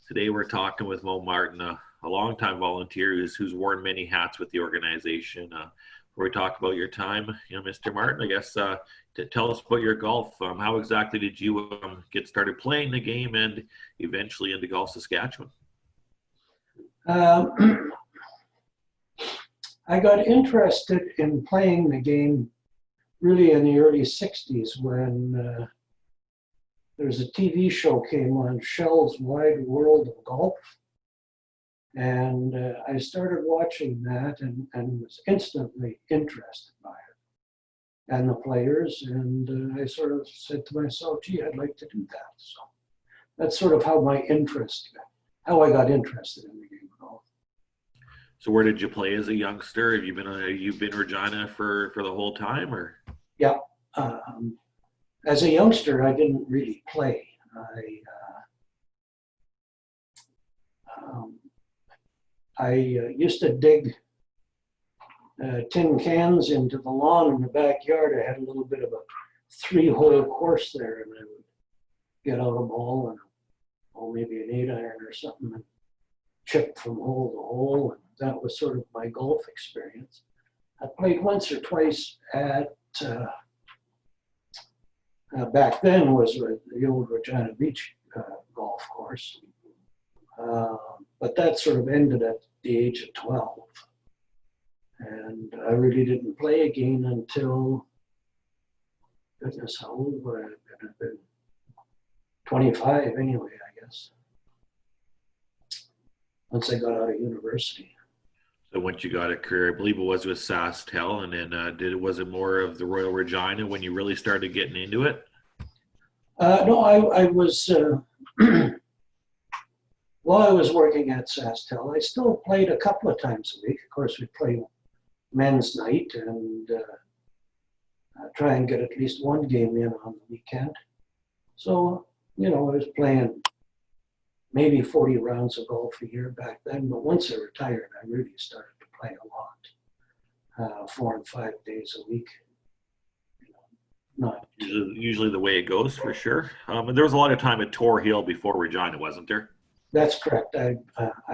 Today we're talking with Moe Martin, a longtime volunteer who's worn many hats with the organization. Before we talk about your time, Mr. Martin, I guess to tell us about your golf. How exactly did you get started playing the game and eventually into Golf Saskatchewan? I got interested in playing the game really in the early 60s when there was a TV show came on, Shell's Wide World of Golf. And I started watching that and was instantly interested by it and the players. And I sort of said to myself, gee, I'd like to do that. So that's sort of how I got interested in the game of golf. So where did you play as a youngster? Have you been Regina for the whole time, or? Yeah. As a youngster, I didn't really play. I used to dig tin cans into the lawn in the backyard. I had a little bit of a 3-hole course there, and I would get out a ball and maybe an 8-iron or something and chip from hole to hole, and that was sort of my golf experience. I played once or twice at back then was the old Regina Beach golf course. But that sort of ended at the age of 12. And I really didn't play again until, goodness, how old would I have been? 25 anyway, I guess. Once I got out of university. So once you got a career, I believe it was with SaskTel, and then was it more of the Royal Regina when you really started getting into it? No, I was, while I was working at SaskTel, I still played a couple of times a week. Of course, we'd play men's night and try and get at least one game in on the weekend. So, I was playing maybe 40 rounds of golf a year back then, but once I retired, I really started to play a lot, 4 and 5 days a week. Not usually the way it goes, for sure. And there was a lot of time at Tor Hill before Regina, wasn't there? That's correct. I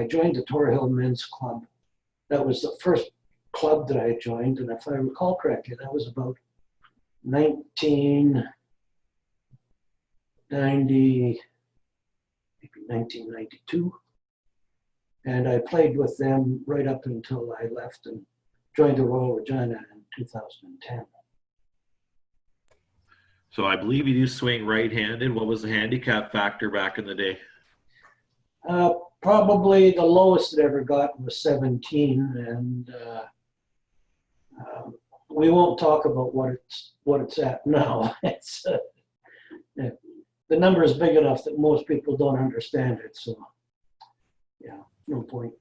joined the Tor Hill Men's Club. That was the first club that I joined, and if I recall correctly, that was about 1990, maybe 1992. And I played with them right up until I left and joined the Royal Regina in 2010. So I believe you do swing right-handed. What was the handicap factor back in the day? Probably the lowest it ever got was 17, and we won't talk about what it's at now. It's the number is big enough that most people don't understand it. So, yeah, no point.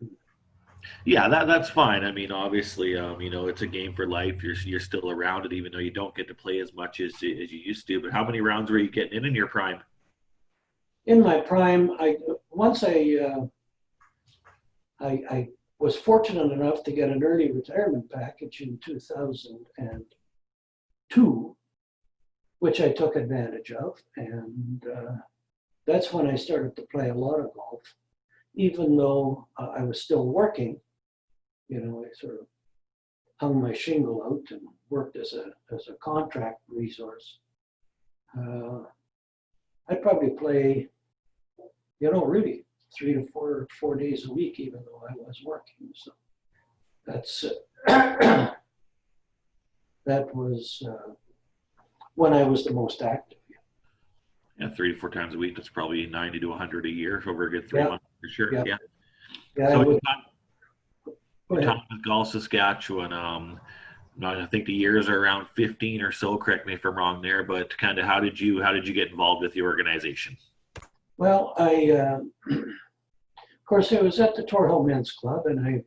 Yeah, that's fine. I mean, obviously, it's a game for life. You're still around it, even though you don't get to play as much as you used to. But how many rounds were you getting in your prime? In my prime, I was fortunate enough to get an early retirement package in 2002, which I took advantage of, and that's when I started to play a lot of golf. Even though I was still working, I sort of hung my shingle out and worked as a contract resource. I'd probably play, really 3 to 4 days a week, even though I was working. So that's that was when I was the most active. Yeah, 3 to 4 times a week. That's probably 90 to 100 a year over a good 3 months for sure. Yeah. So your time with Golf Saskatchewan, I think the years are around 15 or so. Correct me if I'm wrong there, but kind of how did you get involved with the organization? Well, of course, I was at the Tor Hill Men's Club, and I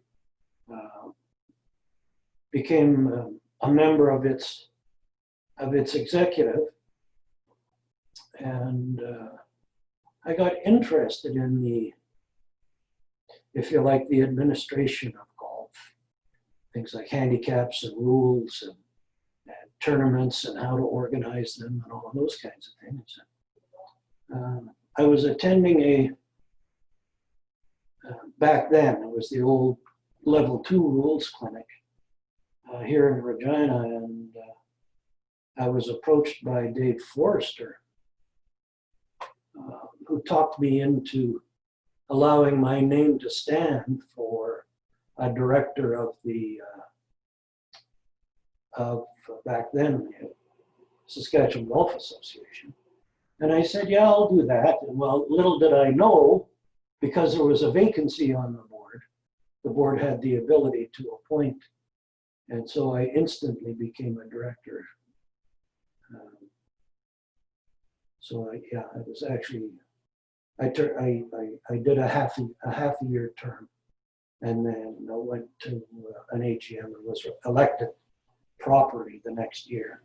became a member of its executive, and I got interested in the administration of golf, things like handicaps and rules and tournaments and how to organize them and all of those kinds of things. I was attending back then, it was the old level 2 rules clinic here in Regina, and I was approached by Dave Forrester, who talked me into allowing my name to stand for a director of the back then the Saskatchewan Golf Association. And I said, yeah, I'll do that. And well, little did I know, because there was a vacancy on the board had the ability to appoint. And so I instantly became a director. I was actually, I did a half a year term, and then I went to an AGM and was elected properly the next year.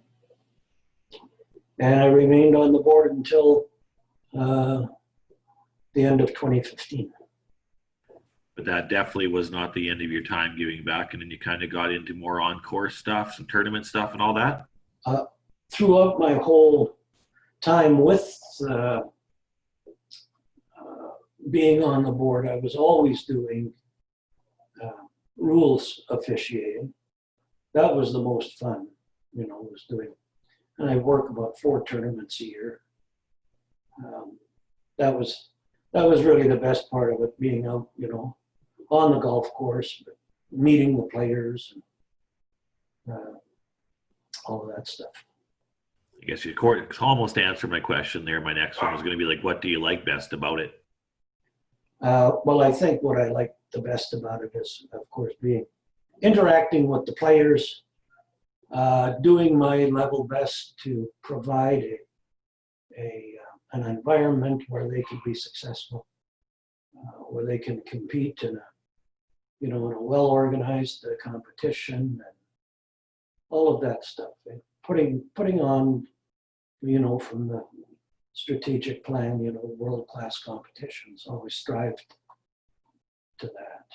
And I remained on the board until the end of 2015. But that definitely was not the end of your time giving back, and then you kind of got into more on-course stuff, some tournament stuff and all that? Throughout my whole time with being on the board, I was always doing rules officiating. That was the most fun, was doing. And I work about 4 tournaments a year. That was really the best part of it, being out, on the golf course, meeting the players, and all of that stuff. I guess you almost answered my question there. My next one was going to be like, what do you like best about it? Well, I think what I like the best about it is, of course, interacting with the players, doing my level best to provide an environment where they can be successful, where they can compete in a well-organized competition, and all of that stuff. And putting on, from the strategic plan, world-class competitions. Always strived to that.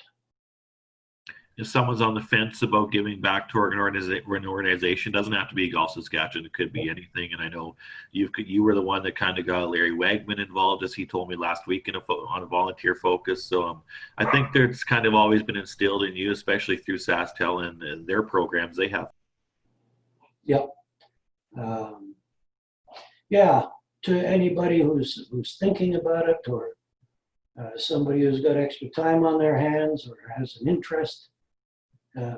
If someone's on the fence about giving back to an organization, doesn't have to be Golf Saskatchewan. It could be anything. And I know you were the one that kind of got Larry Wagman involved, as he told me last week, on a volunteer focus. So I think there's kind of always been instilled in you, especially through SaskTel and their programs they have. Yep. Yeah. To anybody who's thinking about it, or somebody who's got extra time on their hands or has an interest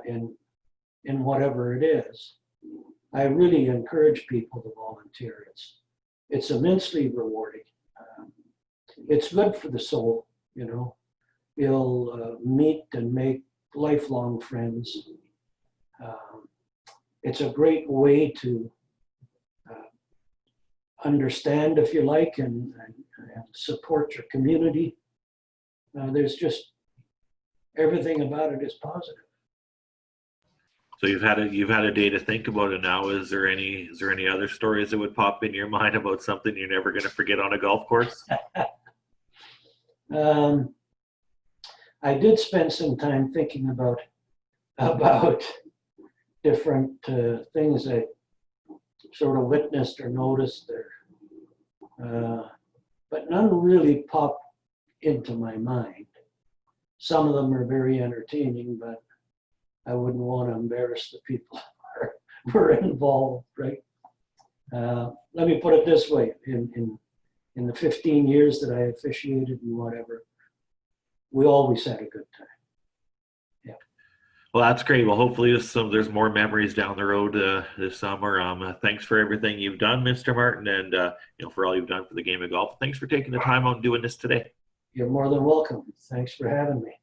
in whatever it is, I really encourage people to volunteer. It's immensely rewarding. It's good for the soul, You'll meet and make lifelong friends. It's a great way to understand, if you like, and support your community. There's just everything about it is positive. So you've had a day to think about it now. Is there any other stories that would pop in your mind about something you're never going to forget on a golf course? I did spend some time thinking about different things I sort of witnessed or noticed, but none really popped into my mind. Some of them are very entertaining, but I wouldn't want to embarrass the people who are involved, right? Let me put it this way: in the 15 years that I officiated and whatever, we always had a good time. Yeah. Well, that's great. Well, hopefully there's more memories down the road this summer. Thanks for everything you've done, Mr. Martin, and for all you've done for the game of golf. Thanks for taking the time out and doing this today. You're more than welcome. Thanks for having me.